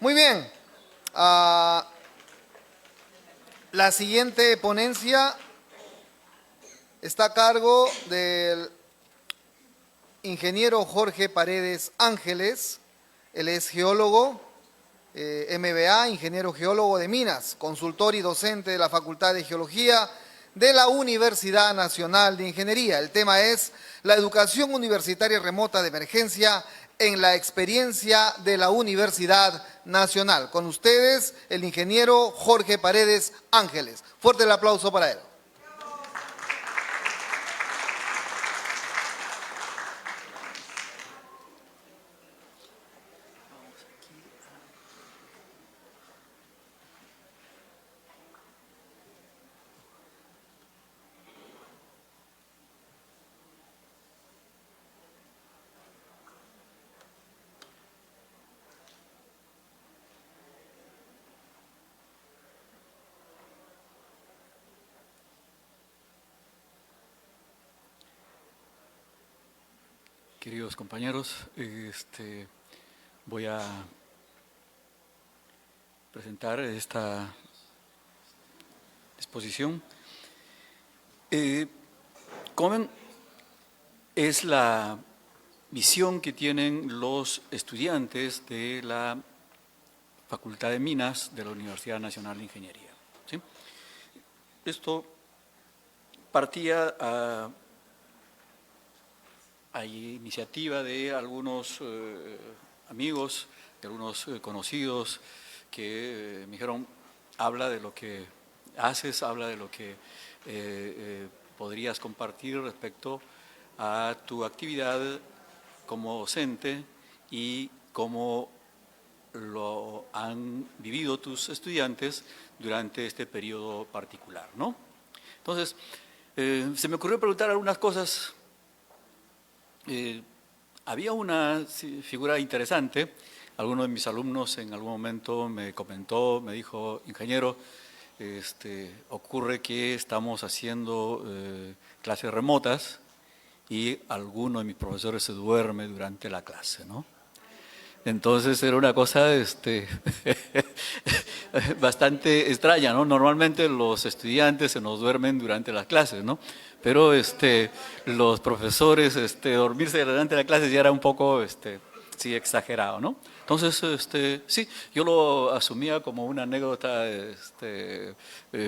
Muy bien. La siguiente ponencia está a cargo del ingeniero Jorge Paredes Ángeles. Él es geólogo, MBA, ingeniero geólogo de minas, consultor y docente de la Facultad de Geología de la Universidad Nacional de Ingeniería. El tema es la educación universitaria remota de emergencia en la experiencia de la Universidad Nacional. Con ustedes, el ingeniero Jorge Paredes Ángeles. Fuerte el aplauso para él. Queridos compañeros, voy a presentar esta exposición. ¿Cómo es la visión que tienen los estudiantes de la Facultad de Minas de la Universidad Nacional de Ingeniería? ¿Sí? Esto partía a iniciativa de algunos amigos, de algunos conocidos que me dijeron, habla de lo que haces, habla de lo que podrías compartir respecto a tu actividad como docente y cómo lo han vivido tus estudiantes durante este periodo particular, ¿no? Entonces, se me ocurrió preguntar algunas cosas. Había una figura interesante. Alguno de mis alumnos en algún momento me comentó, me dijo, ingeniero, ocurre que estamos haciendo clases remotas y alguno de mis profesores se duerme durante la clase, ¿no? Entonces era una cosa bastante extraña, ¿no? Normalmente los estudiantes se nos duermen durante las clases, ¿no? Pero los profesores, dormirse durante la clase ya era un poco, sí, exagerado, ¿no? Entonces, sí, yo lo asumía como una anécdota,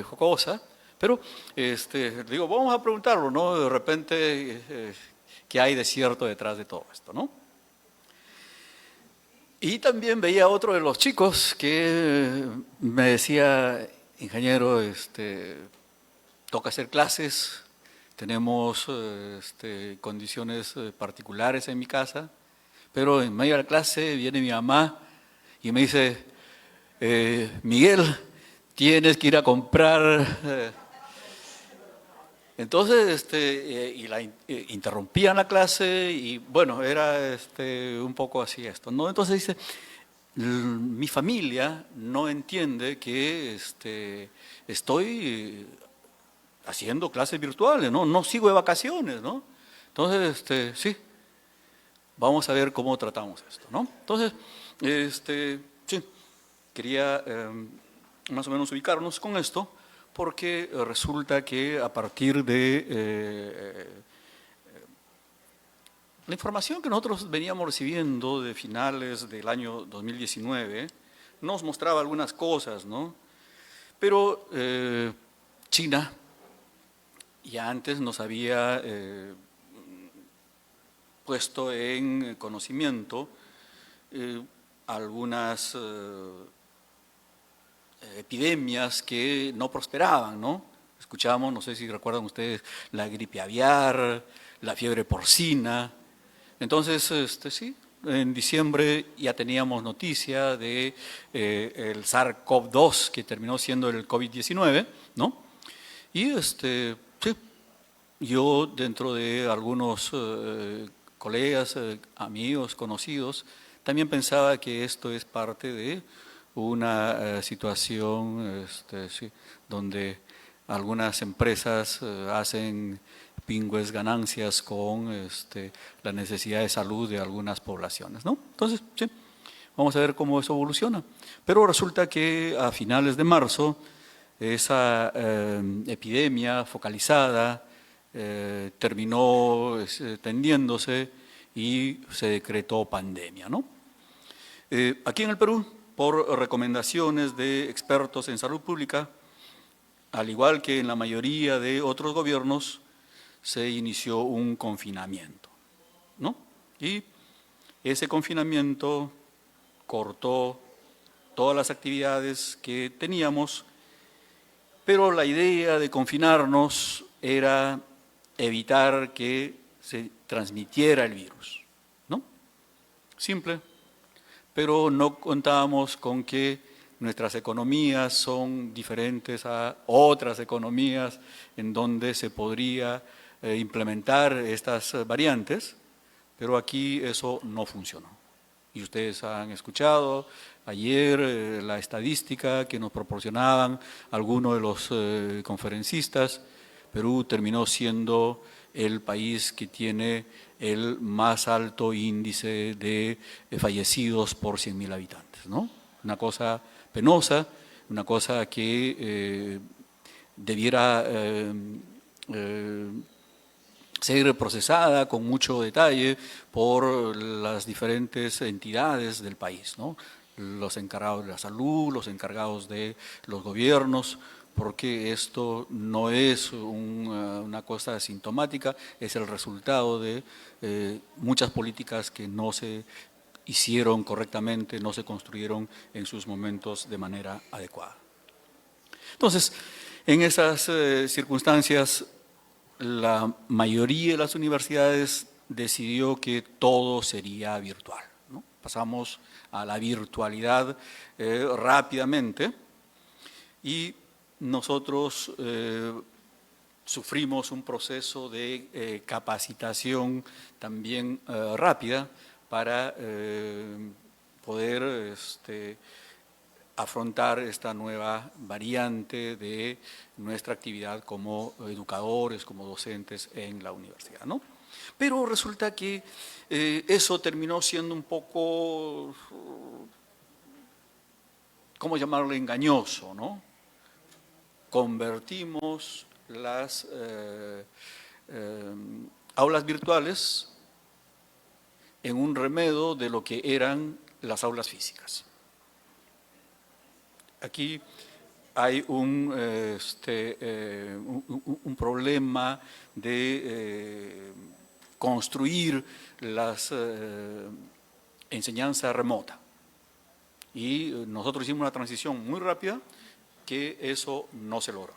jocosa, pero, digo, vamos a preguntarlo, ¿no? De repente, ¿qué hay de cierto detrás de todo esto, no? Y también veía otro de los chicos que me decía, ingeniero, toca hacer clases, tenemos condiciones particulares en mi casa, pero en medio de la clase viene mi mamá y me dice, Miguel, tienes que ir a comprar. Entonces, y la interrumpían la clase y bueno, era un poco así esto, ¿no? Entonces dice, mi familia no entiende que estoy haciendo clases virtuales, ¿no? No sigo de vacaciones, ¿no? Entonces, sí, vamos a ver cómo tratamos esto, ¿no? Entonces, sí, quería más o menos ubicarnos con esto, porque resulta que a partir de la información que nosotros veníamos recibiendo de finales del año 2019, nos mostraba algunas cosas, ¿no? Pero China ya antes nos había puesto en conocimiento algunas epidemias que no prosperaban, ¿no? Escuchábamos, no sé si recuerdan ustedes, la gripe aviar, la fiebre porcina. Entonces, sí, en diciembre ya teníamos noticia de el SARS-CoV-2, que terminó siendo el COVID-19, ¿no? Y sí, yo dentro de algunos colegas, amigos, conocidos, también pensaba que esto es parte de una situación sí, donde algunas empresas hacen pingües ganancias con la necesidad de salud de algunas poblaciones, ¿no? Entonces, sí, Vamos a ver cómo eso evoluciona. Pero resulta que a finales de marzo, esa epidemia focalizada terminó extendiéndose y se decretó pandemia, ¿no? Aquí en el Perú, por recomendaciones de expertos en salud pública, al igual que en la mayoría de otros gobiernos, se inició un confinamiento, ¿no? Y ese confinamiento cortó todas las actividades que teníamos, pero la idea de confinarnos era evitar que se transmitiera el virus, ¿no? Simple, pero no contábamos con que nuestras economías son diferentes a otras economías en donde se podría implementar estas variantes, pero aquí eso no funcionó. Y ustedes han escuchado ayer la estadística que nos proporcionaban algunos de los conferencistas. Perú terminó siendo el país que tiene el más alto índice de fallecidos por 100.000 habitantes, ¿no? Una cosa penosa, una cosa que debiera ser procesada con mucho detalle por las diferentes entidades del país, ¿no? Los encargados de la salud, los encargados de los gobiernos, porque esto no es una cosa asintomática, es el resultado de muchas políticas que no se hicieron correctamente, no se construyeron en sus momentos de manera adecuada. Entonces, en esas circunstancias, la mayoría de las universidades decidió que todo sería virtual, ¿no? Pasamos a la virtualidad rápidamente y nosotros sufrimos un proceso de capacitación también rápida para poder afrontar esta nueva variante de nuestra actividad como educadores, como docentes en la universidad, ¿no? Pero resulta que eso terminó siendo un poco, ¿cómo llamarlo?, engañoso, ¿no? Convertimos las aulas virtuales en un remedio de lo que eran las aulas físicas. Aquí hay un problema de construir las enseñanza remota. Y nosotros hicimos una transición muy rápida que eso no se logró.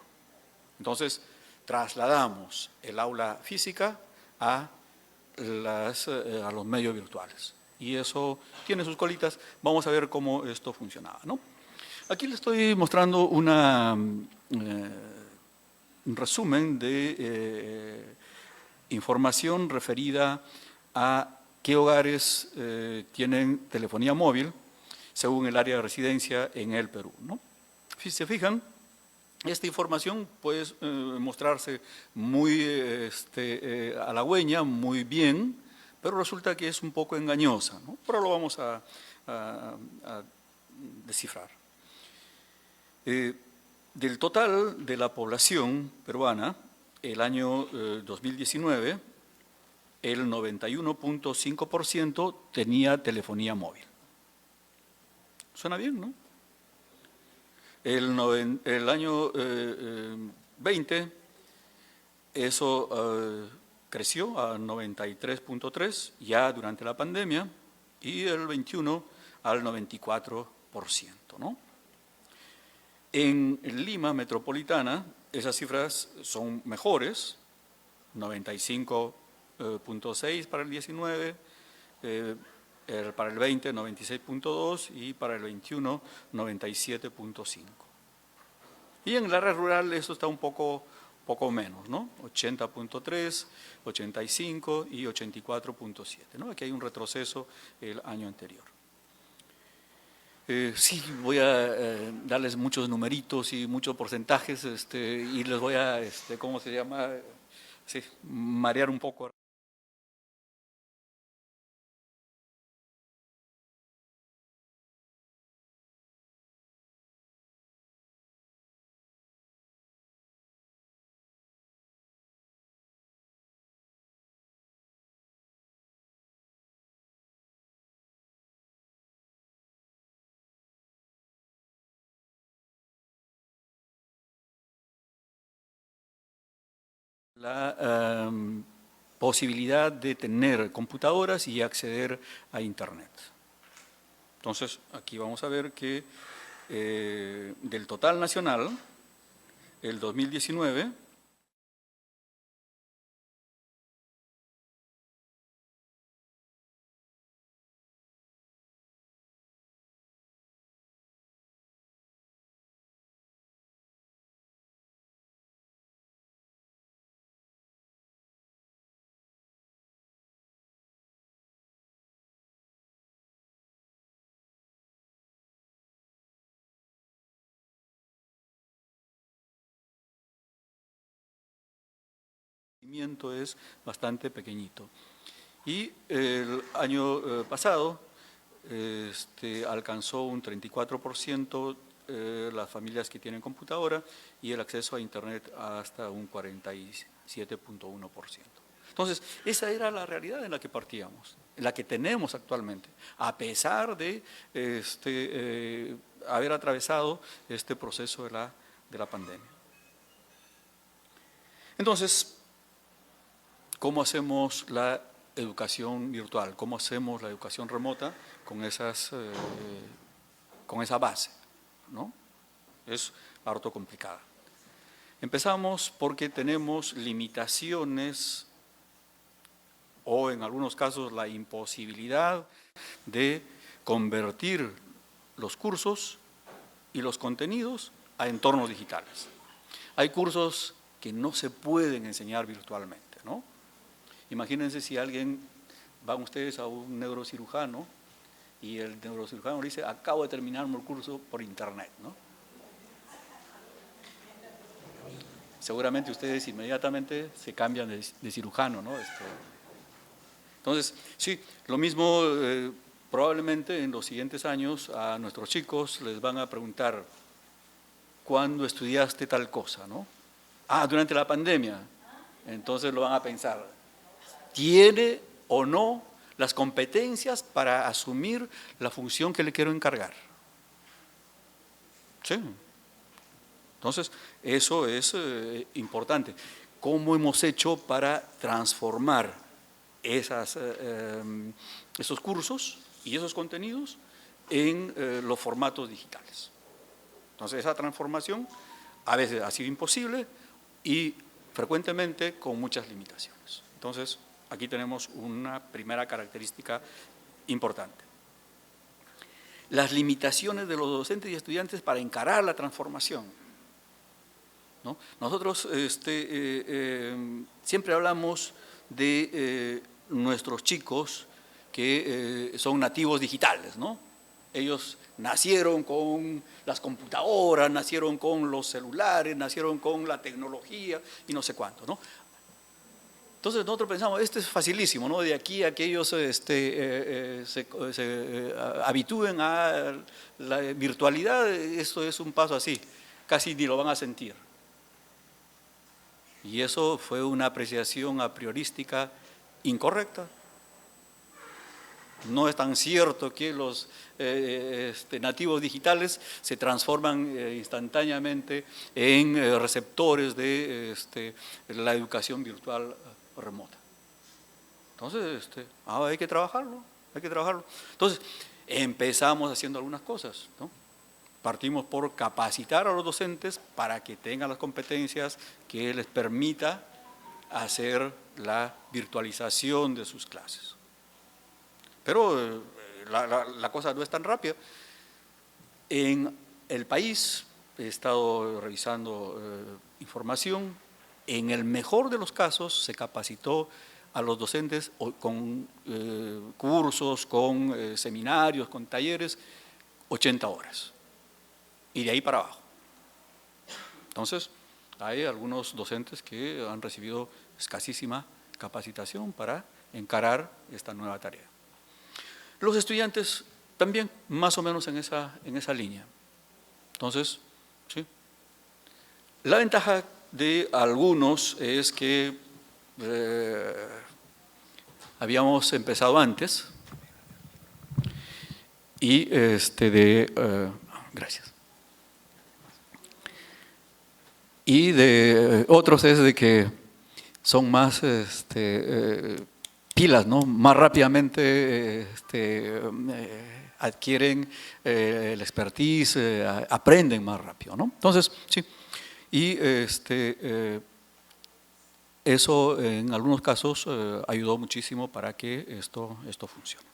Entonces, trasladamos el aula física a los medios virtuales. Y eso tiene sus colitas. Vamos a ver cómo esto funcionaba, ¿no? Aquí les estoy mostrando un resumen de información referida a qué hogares tienen telefonía móvil según el área de residencia en el Perú, ¿no? Si se fijan, esta información puede mostrarse muy halagüeña, muy bien, pero resulta que es un poco engañosa, ¿no? Pero lo vamos a descifrar. Del total de la población peruana, el año 2019, el 91.5% tenía telefonía móvil. ¿Suena bien, no? El año 20, eso creció a 93.3% ya durante la pandemia y el 21 al 94%, ¿no? En Lima metropolitana, esas cifras son mejores, 95.6 para el 19, para el 20, 96.2 y para el 21, 97.5. Y en el área rural eso está un poco menos, ¿no? 80.3, 85 y 84.7, ¿no? Aquí hay un retroceso el año anterior. Sí, voy a darles muchos numeritos y muchos porcentajes y les voy a, ¿cómo se llama? Sí, marear un poco. la posibilidad de tener computadoras y acceder a Internet. Entonces, aquí vamos a ver que del total nacional, el 2019, es bastante pequeñito. Y el año pasado alcanzó un 34% las familias que tienen computadora y el acceso a Internet hasta un 47.1%. Entonces, esa era la realidad en la que partíamos, en la que tenemos actualmente, a pesar de haber atravesado este proceso de la pandemia. Entonces, ¿cómo hacemos la educación virtual? ¿Cómo hacemos la educación remota con esa base, ¿no? Es harto complicada. Empezamos porque tenemos limitaciones o en algunos casos la imposibilidad de convertir los cursos y los contenidos a entornos digitales. Hay cursos que no se pueden enseñar virtualmente, ¿no? Imagínense si van ustedes a un neurocirujano y el neurocirujano le dice, acabo de terminar mi curso por Internet, ¿no? Seguramente ustedes inmediatamente se cambian de cirujano, ¿no? Entonces, sí, lo mismo probablemente en los siguientes años a nuestros chicos les van a preguntar, ¿cuándo estudiaste tal cosa, no? Ah, durante la pandemia. Entonces lo van a pensar, ¿tiene o no las competencias para asumir la función que le quiero encargar? Sí. Entonces, eso es importante. ¿Cómo hemos hecho para transformar esos cursos y esos contenidos en los formatos digitales? Entonces, esa transformación a veces ha sido imposible y frecuentemente con muchas limitaciones. Entonces, aquí tenemos una primera característica importante. Las limitaciones de los docentes y estudiantes para encarar la transformación, ¿no? Nosotros siempre hablamos de nuestros chicos que son nativos digitales, ¿no? Ellos nacieron con las computadoras, nacieron con los celulares, nacieron con la tecnología y no sé cuánto, ¿no? Entonces nosotros pensamos, esto es facilísimo, ¿no? De aquí a que ellos se habitúen a la virtualidad, esto es un paso así, casi ni lo van a sentir. Y eso fue una apreciación a priorística incorrecta. No es tan cierto que los nativos digitales se transforman instantáneamente en receptores de la educación virtual remota. Entonces, hay que trabajarlo, hay que trabajarlo. Entonces, empezamos haciendo algunas cosas, ¿no? Partimos por capacitar a los docentes para que tengan las competencias que les permita hacer la virtualización de sus clases. Pero la cosa no es tan rápida. En el país, he estado revisando información, en el mejor de los casos se capacitó a los docentes con cursos, con seminarios, con talleres, 80 horas. Y de ahí para abajo. Entonces, hay algunos docentes que han recibido escasísima capacitación para encarar esta nueva tarea. Los estudiantes también más o menos en esa línea. Entonces, sí. La ventaja de algunos es que habíamos empezado antes y gracias. Y de otros es de que son más pilas, ¿no? Más rápidamente adquieren el expertise, aprenden más rápido, ¿no? Entonces, sí, y eso en algunos casos ayudó muchísimo para que esto funcione.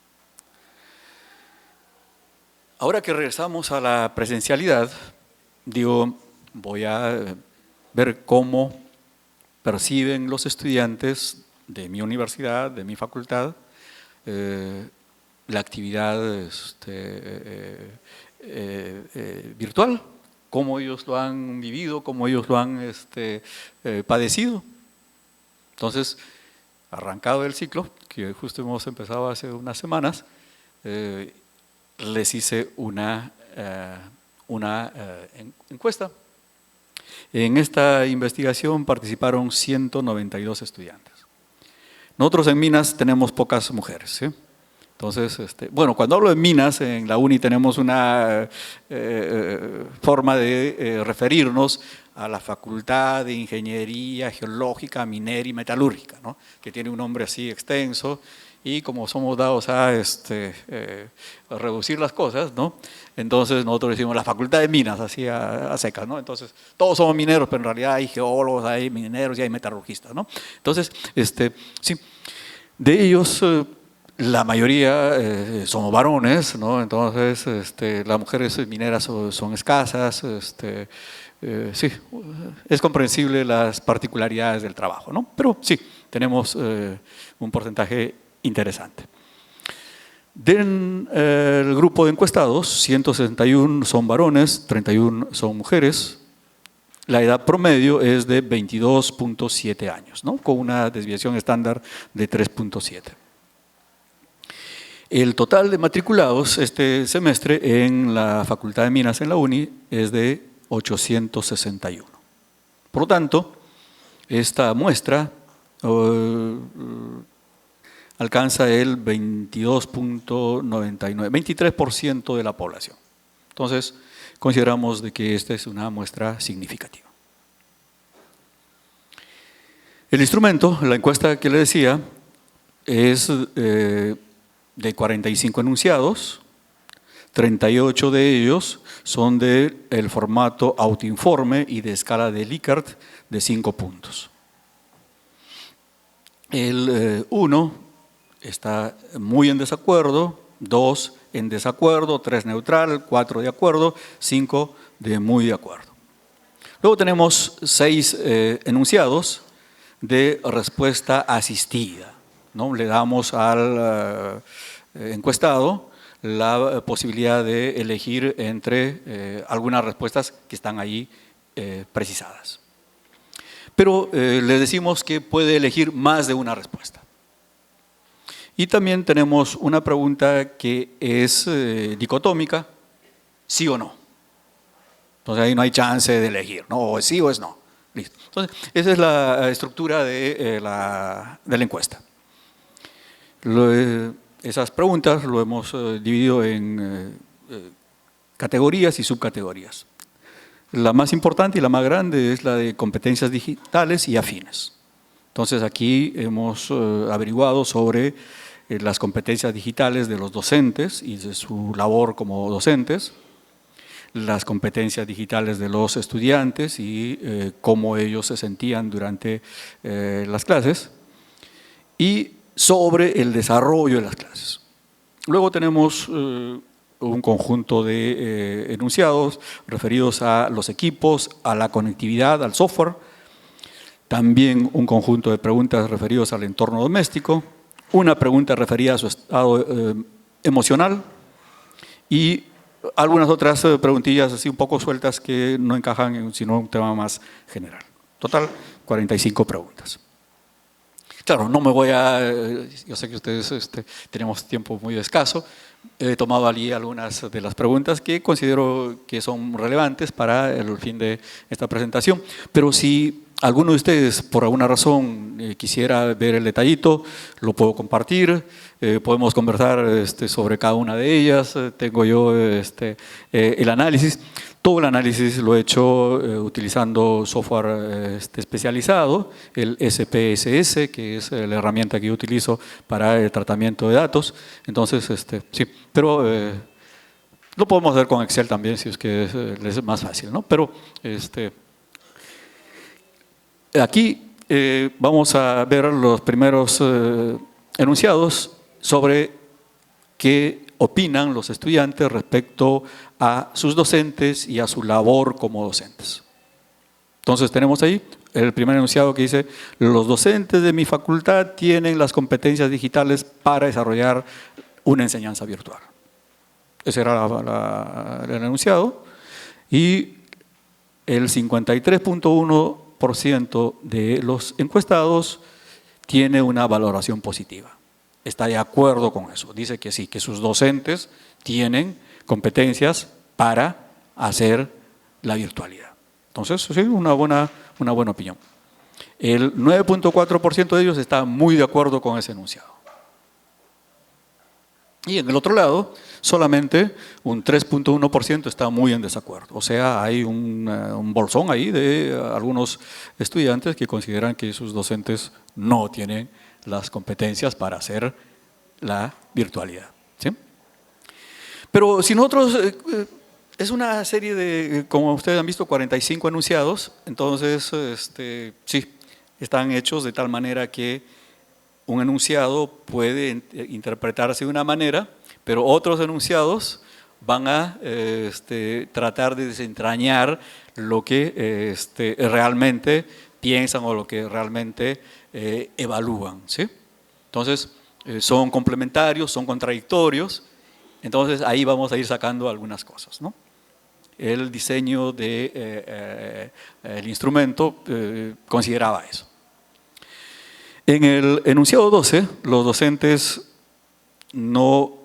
Ahora que regresamos a la presencialidad, digo, voy a ver cómo perciben los estudiantes de mi universidad, de mi facultad, la actividad virtual, cómo ellos lo han vivido, cómo ellos lo han padecido. Entonces, arrancado el ciclo, que justo hemos empezado hace unas semanas, les hice una encuesta. En esta investigación participaron 192 estudiantes. Nosotros en Minas tenemos pocas mujeres, ¿sí? Entonces, bueno, cuando hablo de Minas, en la UNI tenemos una forma de referirnos a la Facultad de Ingeniería Geológica, Minera y Metalúrgica, ¿no? Que tiene un nombre así extenso, y como somos dados a reducir las cosas, ¿no? Entonces nosotros decimos la Facultad de Minas, así a secas, ¿no? Entonces todos somos mineros, pero en realidad hay geólogos, hay mineros y hay metalurgistas, ¿no? Entonces, sí, de ellos la mayoría somos varones, ¿no? Entonces las mujeres mineras son escasas, sí, es comprensible las particularidades del trabajo, ¿no? Pero sí, tenemos un porcentaje interesante. Del grupo de encuestados, 161 son varones, 31 son mujeres. La edad promedio es de 22.7 años, ¿no? Con una desviación estándar de 3.7. El total de matriculados este semestre en la Facultad de Minas en la UNI es de 861. Por lo tanto, esta muestra alcanza el 22.99, 23% de la población. Entonces, consideramos de que esta es una muestra significativa. El instrumento, la encuesta que le decía, es de 45 enunciados, 38 de ellos son del formato autoinforme y de escala de Likert de 5 puntos. El 1 está muy en desacuerdo, 2 en desacuerdo, 3 neutral, 4 de acuerdo, 5 de muy de acuerdo. Luego tenemos 6 enunciados de respuesta asistida, ¿no? Le damos al encuestado la posibilidad de elegir entre algunas respuestas que están ahí precisadas. Pero le decimos que puede elegir más de una respuesta. Y también tenemos una pregunta que es dicotómica, sí o no. Entonces ahí no hay chance de elegir, ¿no? O es sí o es no. Listo. Entonces, esa es la estructura de la encuesta. Esas preguntas lo hemos dividido en categorías y subcategorías. La más importante y la más grande es la de competencias digitales y afines. Entonces aquí hemos averiguado sobre las competencias digitales de los docentes y de su labor como docentes, las competencias digitales de los estudiantes y cómo ellos se sentían durante las clases, y sobre el desarrollo de las clases. Luego tenemos un conjunto de enunciados referidos a los equipos, a la conectividad, al software, también un conjunto de preguntas referidos al entorno doméstico, una pregunta referida a su estado emocional y algunas otras preguntillas así un poco sueltas que no encajan sino un tema más general. Total, 45 preguntas. Claro, no me voy yo sé que ustedes tenemos tiempo muy escaso, he tomado allí algunas de las preguntas que considero que son relevantes para el fin de esta presentación, pero si alguno de ustedes, por alguna razón, quisiera ver el detallito, lo puedo compartir, podemos conversar sobre cada una de ellas, tengo yo el análisis. Todo el análisis lo he hecho utilizando software especializado, el SPSS, que es la herramienta que yo utilizo para el tratamiento de datos. Entonces, sí, pero lo podemos hacer con Excel también, si es que es más fácil, ¿no? Pero aquí vamos a ver los primeros enunciados sobre qué opinan los estudiantes respecto a sus docentes y a su labor como docentes. Entonces tenemos ahí el primer enunciado que dice: los docentes de mi facultad tienen las competencias digitales para desarrollar una enseñanza virtual. Ese era el enunciado. Y el 53.1% de los encuestados tiene una valoración positiva. Está de acuerdo con eso. Dice que sí, que sus docentes tienen competencias para hacer la virtualidad. Entonces, sí, una buena opinión. El 9.4% de ellos está muy de acuerdo con ese enunciado. Y en el otro lado, solamente un 3.1% está muy en desacuerdo. O sea, hay un bolsón ahí de algunos estudiantes que consideran que sus docentes no tienen las competencias para hacer la virtualidad, ¿sí? Pero si nosotros, es una serie de, como ustedes han visto, 45 enunciados, entonces sí, están hechos de tal manera que un enunciado puede interpretarse de una manera, pero otros enunciados van a tratar de desentrañar lo que realmente piensan o lo que realmente evalúan, ¿sí? Entonces, son complementarios, son contradictorios, entonces ahí vamos a ir sacando algunas cosas, ¿no? El diseño del instrumento consideraba eso. En el enunciado 12, los docentes no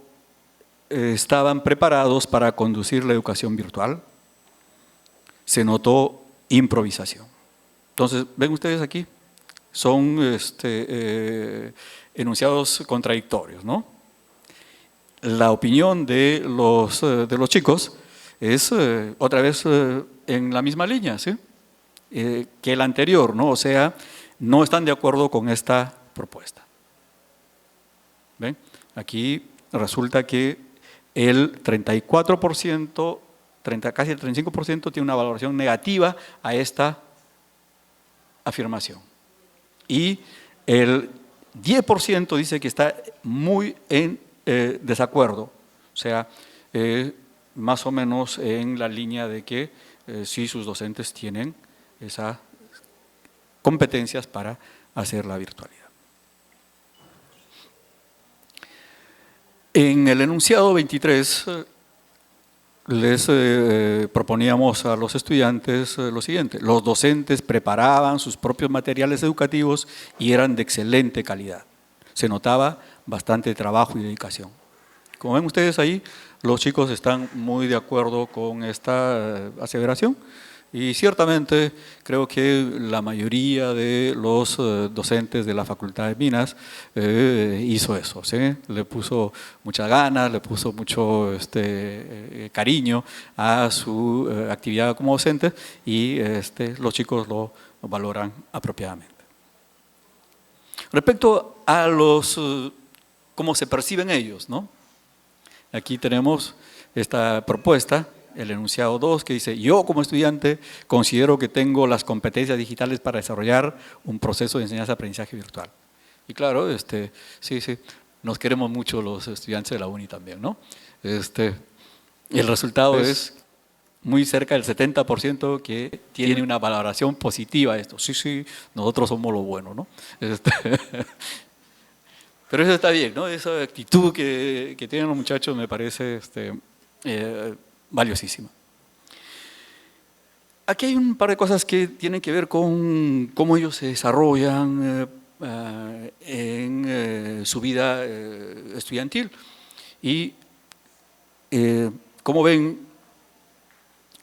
estaban preparados para conducir la educación virtual. Se notó improvisación. Entonces, ¿ven ustedes aquí? Son enunciados contradictorios, ¿no? La opinión de los chicos es otra vez en la misma línea, ¿sí? Que el anterior, ¿no? O sea, no están de acuerdo con esta propuesta. ¿Ven? Aquí resulta que el 34%, casi el 35% tiene una valoración negativa a esta afirmación. Y el 10% dice que está muy en desacuerdo, o sea, más o menos en la línea de que sí, sus docentes tienen esas competencias para hacer la virtualidad. En el enunciado 23 les proponíamos a los estudiantes lo siguiente: los docentes preparaban sus propios materiales educativos y eran de excelente calidad. Se notaba bastante trabajo y dedicación. Como ven ustedes ahí, los chicos están muy de acuerdo con esta aseveración. Y ciertamente creo que la mayoría de los docentes de la Facultad de Minas hizo eso, ¿sí? Le puso muchas ganas, le puso mucho cariño a su actividad como docente y los chicos lo valoran apropiadamente. Respecto a cómo se perciben ellos, ¿no? Aquí tenemos esta propuesta, el enunciado 2, que dice: yo como estudiante considero que tengo las competencias digitales para desarrollar un proceso de enseñanza-aprendizaje virtual. Y claro, sí, nos queremos mucho los estudiantes de la UNI también, ¿no? El resultado es muy cerca del 70% que tiene una valoración positiva a esto. Sí, nosotros somos lo bueno, ¿no? Pero eso está bien, ¿no? Esa actitud que tienen los muchachos me parece valiosísima. Aquí hay un par de cosas que tienen que ver con cómo ellos se desarrollan en su vida estudiantil. Y como ven,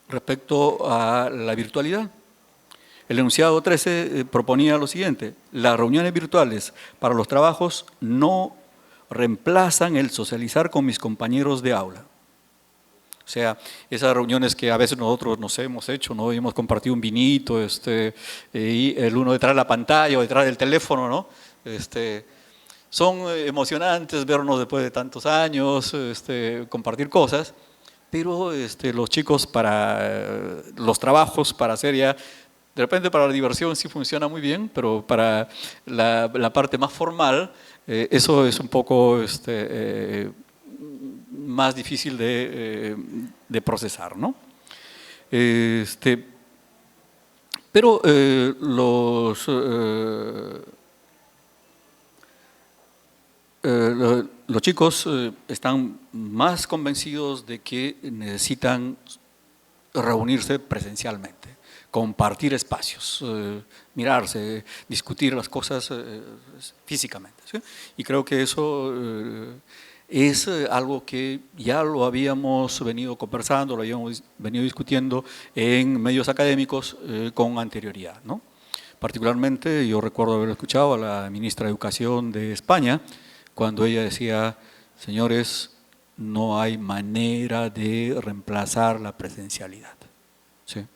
respecto a la virtualidad, El enunciado 13 proponía lo siguiente: las reuniones virtuales para los trabajos no reemplazan el socializar con mis compañeros de aula. O sea, esas reuniones que a veces nosotros nos hemos hecho, ¿no? Hemos compartido un vinito, y el uno detrás de la pantalla o detrás del teléfono, ¿no? Son emocionantes vernos después de tantos años, compartir cosas, pero los chicos para los trabajos, para hacer ya, de repente para la diversión sí funciona muy bien, pero para la parte más formal, eso es un poco más difícil de procesar, ¿no? Pero los chicos están más convencidos de que necesitan reunirse presencialmente, compartir espacios, mirarse, discutir las cosas físicamente, ¿sí? Y creo que eso es algo que ya lo habíamos venido conversando, lo habíamos venido discutiendo en medios académicos con anterioridad, ¿no? Particularmente yo recuerdo haber escuchado a la ministra de Educación de España cuando ella decía: señores, no hay manera de reemplazar la presencialidad, ¿sí?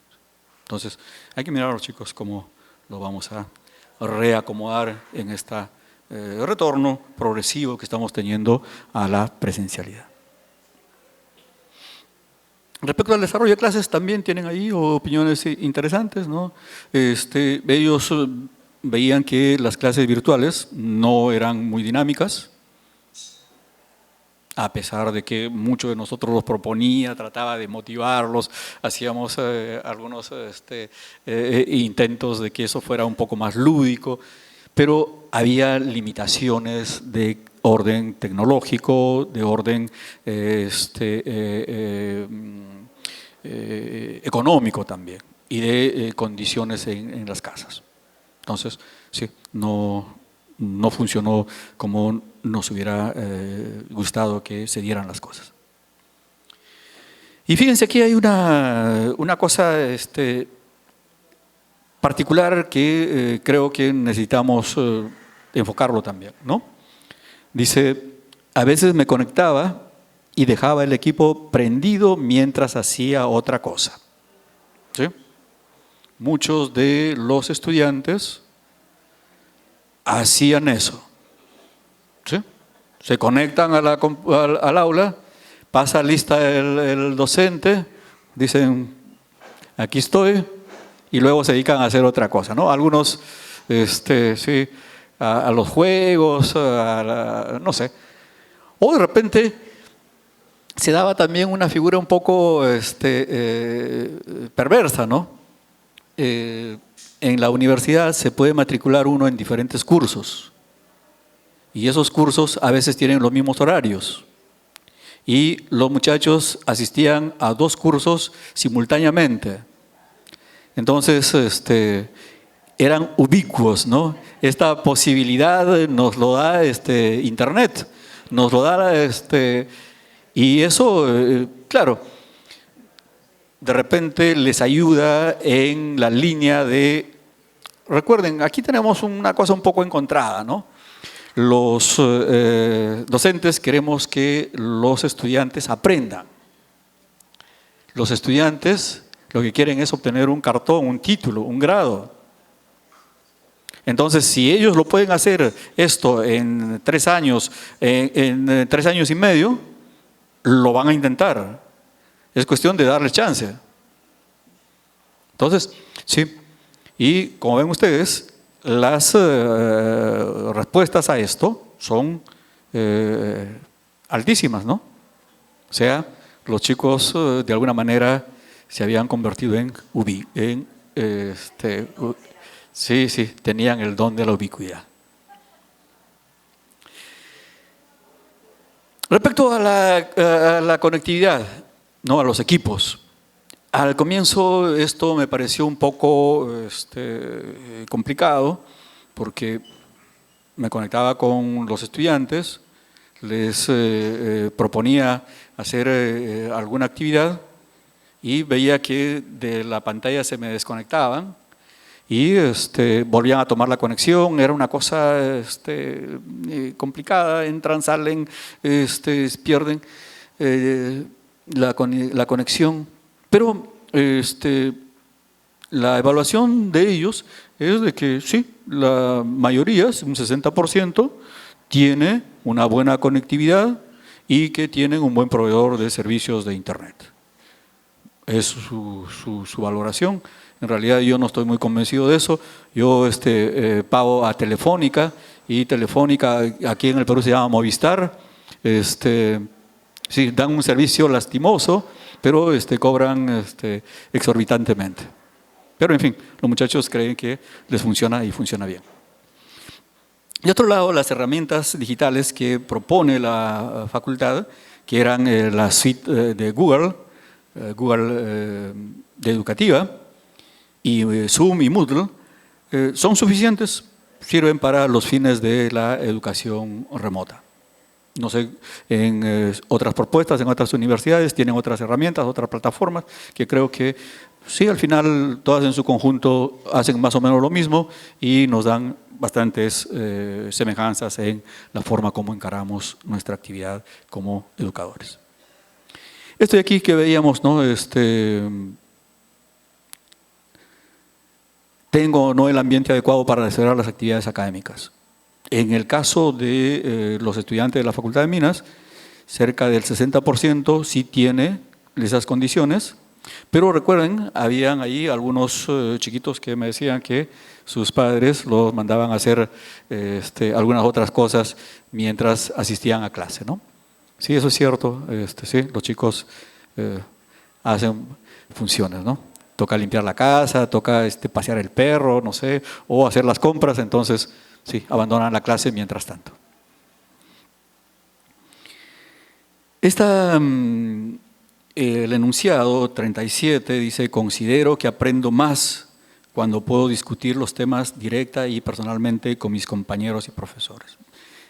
Entonces hay que mirar a los chicos cómo lo vamos a reacomodar en este retorno progresivo que estamos teniendo a la presencialidad. Respecto al desarrollo de clases, también tienen ahí opiniones interesantes, ¿no? Ellos veían que las clases virtuales no eran muy dinámicas, a pesar de que muchos de nosotros los proponía, trataba de motivarlos, hacíamos algunos intentos de que eso fuera un poco más lúdico, pero había limitaciones de orden tecnológico, de orden económico también, y de condiciones en las casas. Entonces, sí, no funcionó como nos hubiera gustado que se dieran las cosas. Y fíjense, aquí hay una cosa particular que creo que necesitamos enfocarlo también, ¿no? Dice: a veces me conectaba y dejaba el equipo prendido mientras hacía otra cosa, ¿sí? Muchos de los estudiantes hacían eso, ¿sí? Se conectan al aula, pasa lista el docente, dicen: aquí estoy, y luego se dedican a hacer otra cosa, ¿no? Algunos, sí, a los juegos, no sé. O de repente se daba también una figura un poco perversa, ¿no? En la universidad se puede matricular uno en diferentes cursos, y esos cursos a veces tienen los mismos horarios, y los muchachos asistían a 2 cursos simultáneamente. Entonces, eran ubicuos, ¿no? Esta posibilidad nos lo da Internet, nos lo da, y eso, claro, de repente les ayuda en la línea de… Recuerden, aquí tenemos una cosa un poco encontrada, ¿no? Los docentes queremos que los estudiantes aprendan. Los estudiantes lo que quieren es obtener un cartón, un título, un grado. Entonces, si ellos lo pueden hacer esto en 3 años, en 3 años y medio, lo van a intentar. Es cuestión de darles chance. Entonces, sí. Y como ven ustedes, las respuestas a esto son altísimas, ¿no? O sea, los chicos de alguna manera se habían convertido en sí, tenían el don de la ubicuidad. Respecto a la conectividad, ¿no? A los equipos. Al comienzo esto me pareció un poco complicado, porque me conectaba con los estudiantes, les proponía hacer alguna actividad y veía que de la pantalla se me desconectaban, y volvían a tomar la conexión. Era una cosa complicada, entran, salen, pierden la conexión. Pero la evaluación de ellos es de que sí, la mayoría, un 60%, tiene una buena conectividad y que tienen un buen proveedor de servicios de Internet. Es su valoración. En realidad yo no estoy muy convencido de eso. Yo pago a Telefónica, y Telefónica aquí en el Perú se llama Movistar. Sí, dan un servicio lastimoso, pero cobran exorbitantemente. Pero en fin, los muchachos creen que les funciona y funciona bien. De otro lado, las herramientas digitales que propone la facultad, que eran la suite de Google de educativa, y Zoom y Moodle, son suficientes, sirven para los fines de la educación remota. No sé, en otras propuestas, en otras universidades, tienen otras herramientas, otras plataformas, que creo que sí, al final, todas en su conjunto hacen más o menos lo mismo y nos dan bastantes semejanzas en la forma como encaramos nuestra actividad como educadores. Esto de aquí que veíamos, ¿no? Tengo o no el ambiente adecuado para desarrollar las actividades académicas. En el caso de los estudiantes de la Facultad de Minas, cerca del 60% sí tiene esas condiciones, pero recuerden, habían ahí algunos chiquitos que me decían que sus padres los mandaban a hacer algunas otras cosas mientras asistían a clase, ¿no? Sí, eso es cierto, sí, los chicos hacen funciones, ¿no? Toca limpiar la casa, toca pasear el perro, no sé, o hacer las compras, entonces sí, abandonan la clase mientras tanto. El enunciado 37 dice: considero que aprendo más cuando puedo discutir los temas directa y personalmente con mis compañeros y profesores.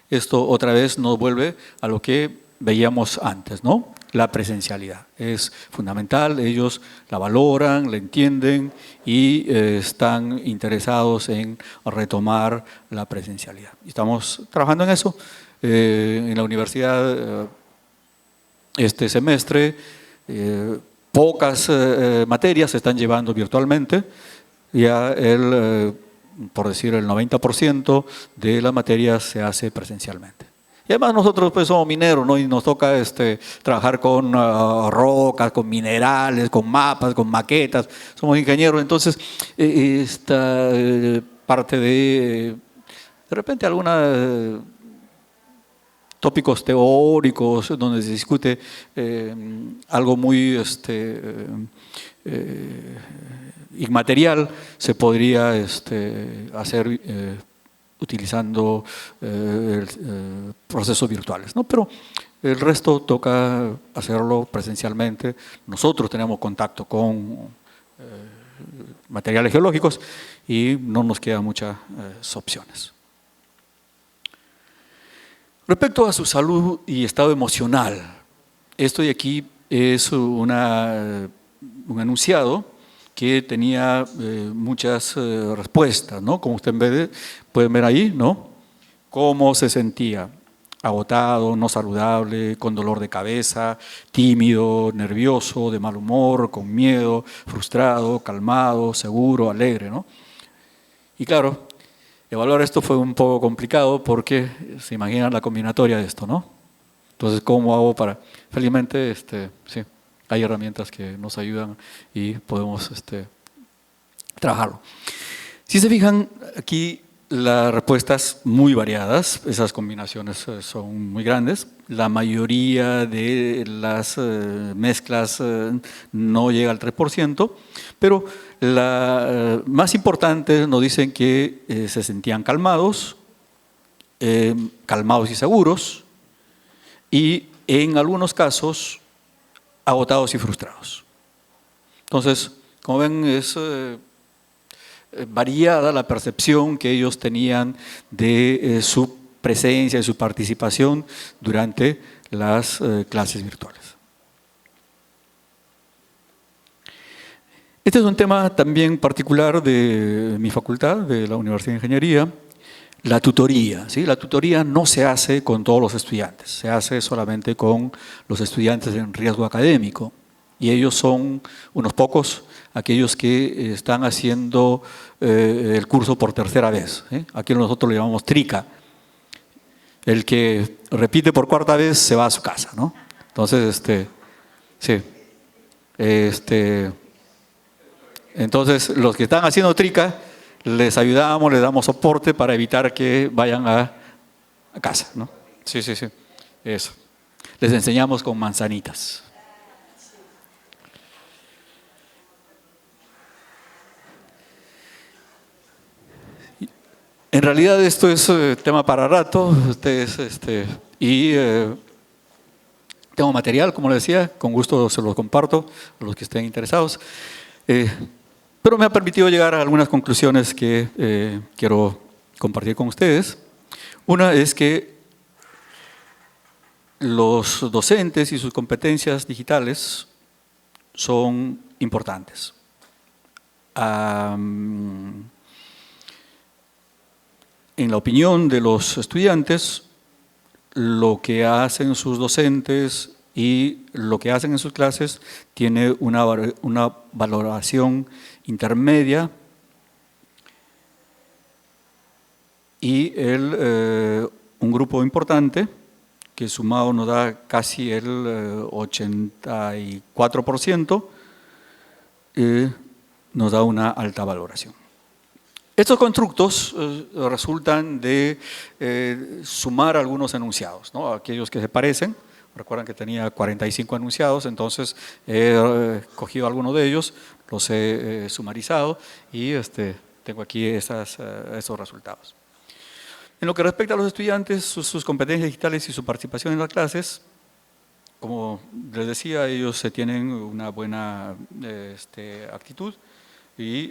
Esto otra vez nos vuelve a lo que veíamos antes, ¿no? La presencialidad es fundamental, ellos la valoran, la entienden y están interesados en retomar la presencialidad. Estamos trabajando en eso. En la universidad este semestre pocas materias se están llevando virtualmente. Ya por decir el 90% de las materias se hace presencialmente. Y además nosotros pues somos mineros, ¿no? Y nos toca trabajar con rocas, con minerales, con mapas, con maquetas. Somos ingenieros, entonces esta parte de repente algunos tópicos teóricos donde se discute algo muy inmaterial se podría hacer utilizando procesos virtuales, ¿no? Pero el resto toca hacerlo presencialmente. Nosotros tenemos contacto con materiales geológicos y no nos quedan muchas opciones. Respecto a su salud y estado emocional, esto de aquí es un enunciado que tenía muchas respuestas, ¿no? Como ustedes pueden ver ahí, ¿no? Cómo se sentía: agotado, no saludable, con dolor de cabeza, tímido, nervioso, de mal humor, con miedo, frustrado, calmado, seguro, alegre, ¿no? Y claro, evaluar esto fue un poco complicado porque se imaginan la combinatoria de esto, ¿no? Entonces, ¿cómo hago para...? Felizmente, sí, hay herramientas que nos ayudan y podemos trabajarlo. Si se fijan, aquí las respuestas muy variadas, esas combinaciones son muy grandes. La mayoría de las mezclas no llega al 3%, pero la más importante nos dicen que se sentían calmados y seguros, y en algunos casos agotados y frustrados. Entonces, como ven, es variada la percepción que ellos tenían de su presencia y su participación durante las clases virtuales. Este es un tema también particular de mi facultad, de la Universidad de Ingeniería, la tutoría. ¿Sí? La tutoría no se hace con todos los estudiantes, se hace solamente con los estudiantes en riesgo académico. Y ellos son unos pocos, aquellos que están haciendo el curso por tercera vez. ¿Sí? Aquí nosotros lo llamamos trica. El que repite por cuarta vez se va a su casa, ¿no? Entonces, sí. Entonces, los que están haciendo trica, les ayudamos, les damos soporte para evitar que vayan a casa, ¿no? Sí, sí, sí. Eso. Les enseñamos con manzanitas. En realidad esto es tema para rato. Ustedes, tengo material, como les decía, con gusto se los comparto a los que estén interesados. Pero me ha permitido llegar a algunas conclusiones que quiero compartir con ustedes. Una es que los docentes y sus competencias digitales son importantes. En la opinión de los estudiantes, lo que hacen sus docentes y lo que hacen en sus clases tiene una valoración intermedia y un grupo importante que sumado nos da casi el 84%, nos da una alta valoración. Estos constructos resultan de sumar algunos enunciados, ¿no? Aquellos que se parecen. Recuerdan que tenía 45 enunciados, entonces he cogido algunos de ellos, los he sumarizado y tengo aquí esos resultados. En lo que respecta a los estudiantes, sus competencias digitales y su participación en las clases, como les decía, ellos tienen una buena actitud y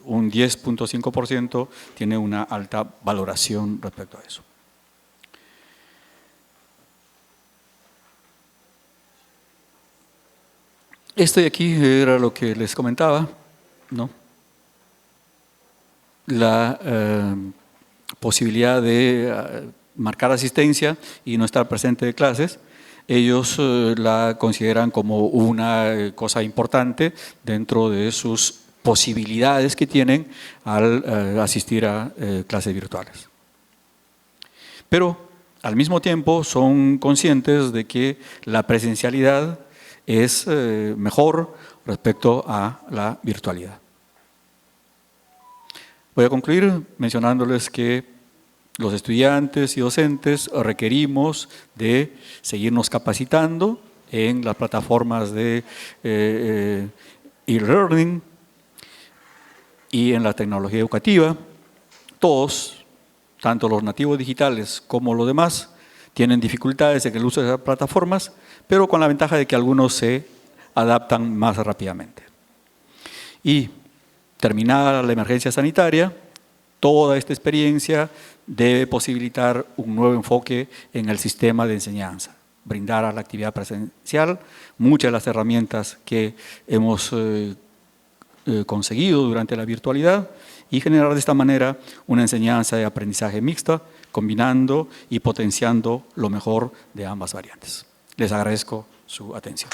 un 10.5% tiene una alta valoración respecto a eso. Esto de aquí era lo que les comentaba, ¿no? La posibilidad de marcar asistencia y no estar presente de clases. Ellos la consideran como una cosa importante dentro de sus posibilidades que tienen al asistir a clases virtuales. Pero al mismo tiempo son conscientes de que la presencialidad es mejor respecto a la virtualidad. Voy a concluir mencionándoles que los estudiantes y docentes requerimos de seguirnos capacitando en las plataformas de e-learning y en la tecnología educativa. Todos, tanto los nativos digitales como los demás, tienen dificultades en el uso de esas plataformas, pero con la ventaja de que algunos se adaptan más rápidamente. Y terminada la emergencia sanitaria, toda esta experiencia debe posibilitar un nuevo enfoque en el sistema de enseñanza, brindar a la actividad presencial muchas de las herramientas que hemos conseguido durante la virtualidad y generar de esta manera una enseñanza de aprendizaje mixta, combinando y potenciando lo mejor de ambas variantes. Les agradezco su atención.